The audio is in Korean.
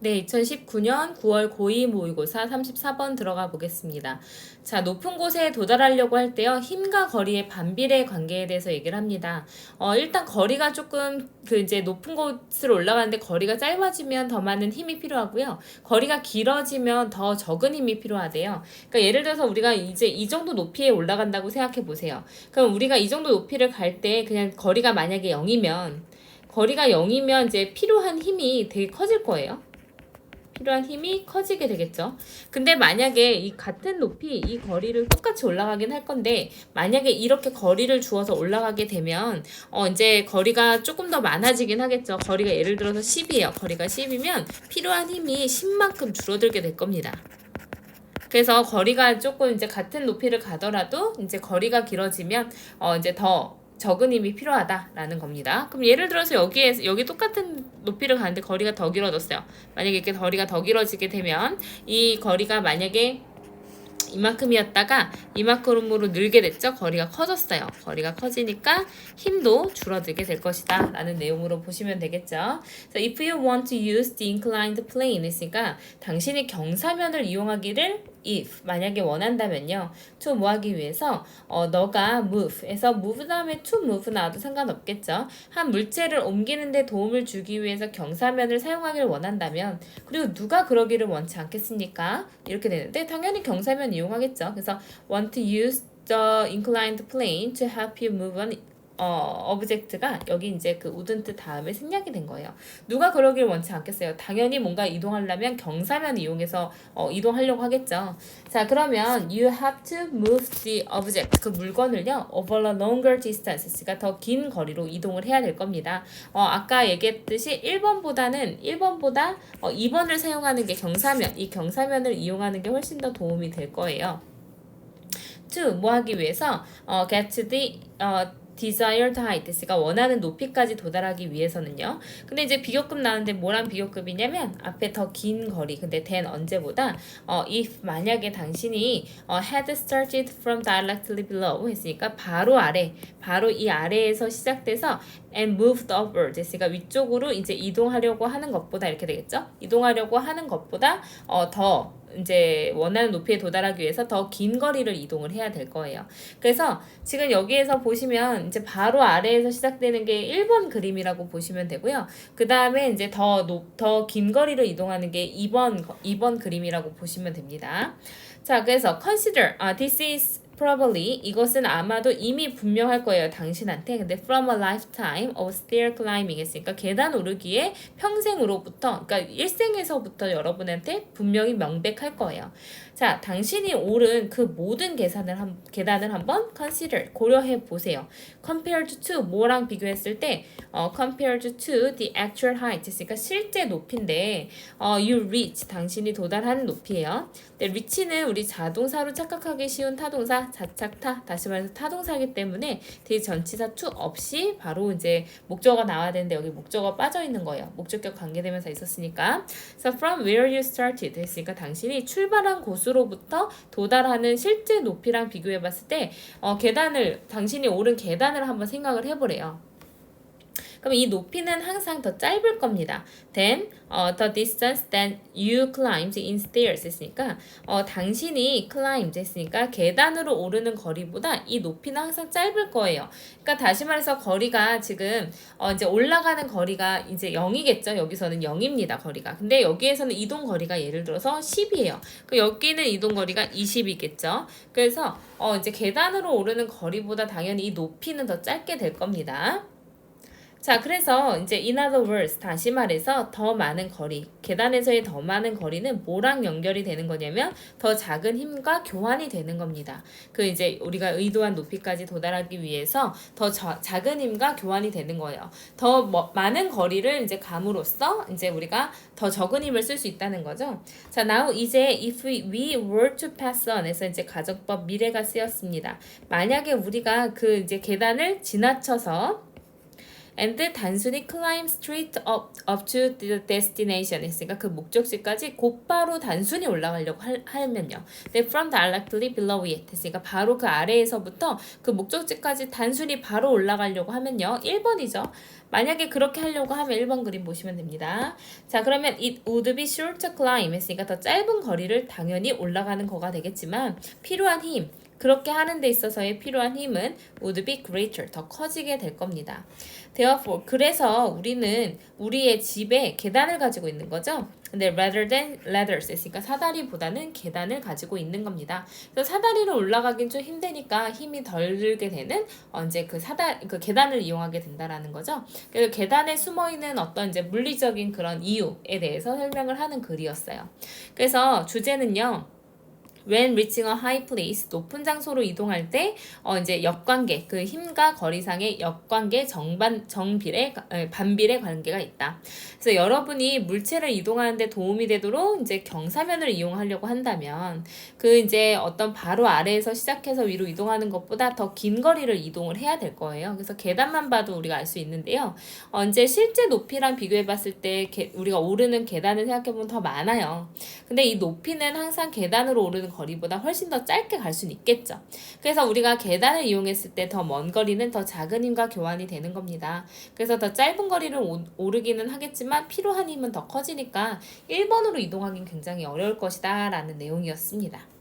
네, 2019년 9월 고2 모의고사 34번 들어가 보겠습니다. 자, 높은 곳에 도달하려고 할 때요, 힘과 거리의 반비례 관계에 대해서 얘기를 합니다. 일단 거리가 조금, 이제 높은 곳으로 올라가는데 거리가 짧아지면 더 많은 힘이 필요하고요. 거리가 길어지면 더 적은 힘이 필요하대요. 그러니까 예를 들어서 우리가 이제 이 정도 높이에 올라간다고 생각해 보세요. 그럼 우리가 이 정도 높이를 갈 때 그냥 거리가 만약에 0이면 이제 필요한 힘이 되게 커질 거예요. 필요한 힘이 커지게 되겠죠. 근데 만약에 이 같은 높이 이 거리를 똑같이 올라가긴 할 건데 만약에 이렇게 거리를 주어서 올라가게 되면 이제 거리가 조금 더 많아지긴 하겠죠. 거리가 예를 들어서 10이에요. 거리가 10이면 필요한 힘이 10만큼 줄어들게 될 겁니다. 그래서 거리가 조금 이제 같은 높이를 가더라도 이제 거리가 길어지면 이제 더 적은 힘이 필요하다라는 겁니다. 그럼 예를 들어서 여기 똑같은 높이를 가는데 거리가 더 길어졌어요. 만약에 이렇게 거리가 더 길어지게 되면 이 거리가 만약에 이만큼이었다가 이만큼으로 늘게 됐죠. 거리가 커졌어요. 거리가 커지니까 힘도 줄어들게 될 것이다 라는 내용으로 보시면 되겠죠. So if you want to use the inclined plane 있으니까 당신이 경사면을 이용하기를 if 만약에 원한다면요. to 뭐 하기 위해서 너가 move에서 move 다음에 to move 나와도 상관없겠죠. 한 물체를 옮기는 데 도움을 주기 위해서 경사면을 사용하기를 원한다면 그리고 누가 그러기를 원치 않겠습니까? 이렇게 되는데 당연히 경사면 이용하겠죠. 그래서 want to use the inclined plane to help you move on object가 여기 이제 그 wouldn't 다음에 생략이 된 거예요. 누가 그러길 원치 않겠어요. 당연히 뭔가 이동하려면 경사면 이용해서 이동하려고 하겠죠. 자, 그러면 you have to move the object 그 물건을요 over a longer distance 그러니까 더 긴 거리로 이동을 해야 될 겁니다. 아까 얘기했듯이 1번보다 2번을 사용하는 게 경사면 이 경사면을 이용하는 게 훨씬 더 도움이 될 거예요. to 뭐 하기 위해서 get the desired height, 그러니까 원하는 높이까지 도달하기 위해서는요. 근데 이제 비교급 나오는데 뭐랑 비교급이냐면 앞에 더 긴 거리, 근데 then 언제보다 if 만약에 당신이 had started from directly below 했으니까 바로 이 아래에서 시작돼서 and moved upward 했으니까 위쪽으로 이제 이동하려고 하는 것보다 이렇게 되겠죠. 이동하려고 하는 것보다 더 이제 원하는 높이에 도달하기 위해서 더 긴 거리를 이동을 해야 될 거예요. 그래서 지금 여기에서 보시면 이제 바로 아래에서 시작되는 게 1번 그림이라고 보시면 되고요. 그 다음에 이제 더 긴 거리를 이동하는 게 2번 그림이라고 보시면 됩니다. 자, 그래서 consider, this is probably 이것은 아마도 이미 분명할 거예요. 당신한테. 근데 from a lifetime of stair climbing 했으니까 계단 오르기에 평생으로부터 그러니까 일생에서부터 여러분한테 분명히 명백할 거예요. 자, 당신이 오른 그 모든 계단을 한번 consider 고려해 보세요. compared to 뭐랑 비교했을 때 compared to the actual height 했으니까 실제 높이인데 you reach 당신이 도달하는 높이예요. 근데 reach는 우리 자동사로 착각하기 쉬운 타동사 자착타 다시 말해서 타동사이기 때문에 뒤에 전치사 to 없이 바로 이제 목적어가 나와야 되는데 여기 목적어 빠져 있는 거예요. 목적격 관계대명사 있었으니까. So from where you started 했으니까 당신이 출발한 곳으로부터 도달하는 실제 높이랑 비교해 봤을 때 당신이 오른 계단을 한번 생각을 해보래요. 그럼 이 높이는 항상 더 짧을 겁니다. Then the distance that you climbed in stairs 했으니까 당신이 climbed 했으니까 계단으로 오르는 거리보다 이 높이는 항상 짧을 거예요. 그러니까 다시 말해서 거리가 지금 이제 올라가는 거리가 이제 0이겠죠. 여기서는 0입니다. 거리가. 근데 여기에서는 이동 거리가 예를 들어서 10이에요. 그 여기는 이동 거리가 20이겠죠. 그래서 이제 계단으로 오르는 거리보다 당연히 이 높이는 더 짧게 될 겁니다. 자, 그래서 이제 in other words 다시 말해서 더 많은 거리, 계단에서의 더 많은 거리는 뭐랑 연결이 되는 거냐면 더 작은 힘과 교환이 되는 겁니다. 그 이제 우리가 의도한 높이까지 도달하기 위해서 더 작은 힘과 교환이 되는 거예요. 더 많은 거리를 이제 감으로써 이제 우리가 더 적은 힘을 쓸 수 있다는 거죠. 자, now 이제 if we were to pass on 해서 이제 가정법 미래가 쓰였습니다. 만약에 우리가 그 이제 계단을 지나쳐서 and 단순히 climb straight up to the destination 했으니까 그 목적지까지 곧바로 단순히 올라가려고 하면요. 네, from directly below it 했으니까 바로 그 아래에서부터 그 목적지까지 단순히 바로 올라가려고 하면요. 1번이죠. 만약에 그렇게 하려고 하면 1번 그림 보시면 됩니다. 자, 그러면 it would be short to climb 했으니까 더 짧은 거리를 당연히 올라가는 거가 되겠지만 필요한 힘, 그렇게 하는 데 있어서의 필요한 힘은 would be greater, 더 커지게 될 겁니다. Therefore, 그래서 우리는 우리의 집에 계단을 가지고 있는 거죠. 근데 rather than ladders 했으니까 사다리보다는 계단을 가지고 있는 겁니다. 그래서 사다리를 올라가긴 좀 힘드니까 힘이 덜 들게 되는 이제 그 계단을 이용하게 된다라는 거죠. 그래서 계단에 숨어 있는 어떤 이제 물리적인 그런 이유에 대해서 설명을 하는 글이었어요. 그래서 주제는요. When reaching a high place, 높은 장소로 이동할 때 이제 역관계, 그 힘과 거리상의 역관계 반비례 관계가 있다. 그래서 여러분이 물체를 이동하는데 도움이 되도록 이제 경사면을 이용하려고 한다면 그 이제 어떤 바로 아래에서 시작해서 위로 이동하는 것보다 더 긴 거리를 이동을 해야 될 거예요. 그래서 계단만 봐도 우리가 알 수 있는데요. 이제 실제 높이랑 비교해 봤을 때 우리가 오르는 계단을 생각해 보면 더 많아요. 근데 이 높이는 항상 계단으로 오르는 거리보다 훨씬 더 짧게 갈 수는 있겠죠. 그래서 우리가 계단을 이용했을 때 더 먼 거리는 더 작은 힘과 교환이 되는 겁니다. 그래서 더 짧은 거리를 오르기는 하겠지만 필요한 힘은 더 커지니까 1번으로 이동하기는 굉장히 어려울 것이다 라는 내용이었습니다.